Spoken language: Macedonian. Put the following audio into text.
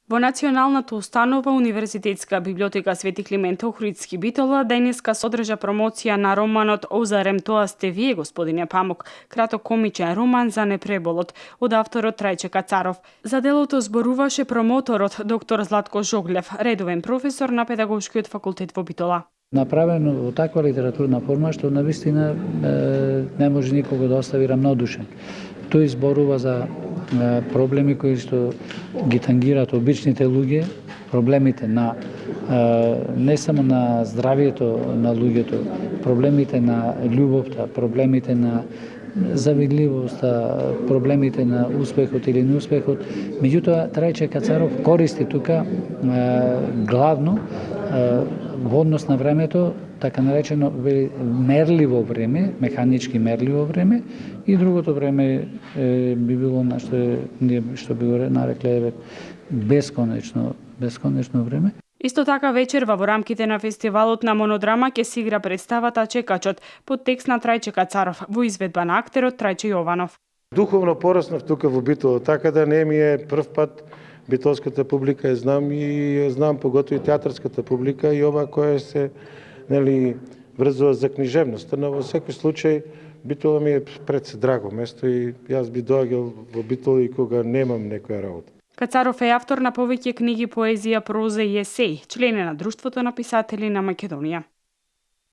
Во Националната установа Универзитетска библиотека Свети Климент Охридски Битола денеска содржа промоција на романот "Озарем тоа сте вие, господине Памук", краток комичен роман за непреболот од авторот Трајче Кацаров. За делото зборуваше промоторот доктор Златко Жоглев, редовен професор на Педагошкиот факултет во Битола. Направено во таква литературна форма што навистина не може никого да остави рамнодушен. Тој зборува за проблеми кои што ги тангираат обичните луѓе, проблемите на не само на здравието на луѓето, проблемите на љубовта, проблемите на завидливоста, проблемите на успехот или неуспехот. Меѓутоа, Трајче Кацаров користи тука главно во однос на времето, така наречено мерливо време, механички мерливо време, и другото време би било што би го нарекле бесконечно време. Исто така вечерва во рамките на фестивалот на монодрама ќе се игра представата Чекачот под текст на Трајче Кацаров во изведба на актерот Трајче Јованов. Духовно пораснав тука во Битола, така да не ми е прв пат. Битолската публика ја знам и ја знам поготово и театарската публика и ова која се врзува за книжевноста, но во секој случај Битола ми е пред се драго место и јас би доаѓал во Битола и кога немам некоја работа. Кацаров е автор на повеќе книги, поезија, проза и есеи, член е на Друштвото на писатели на Македонија.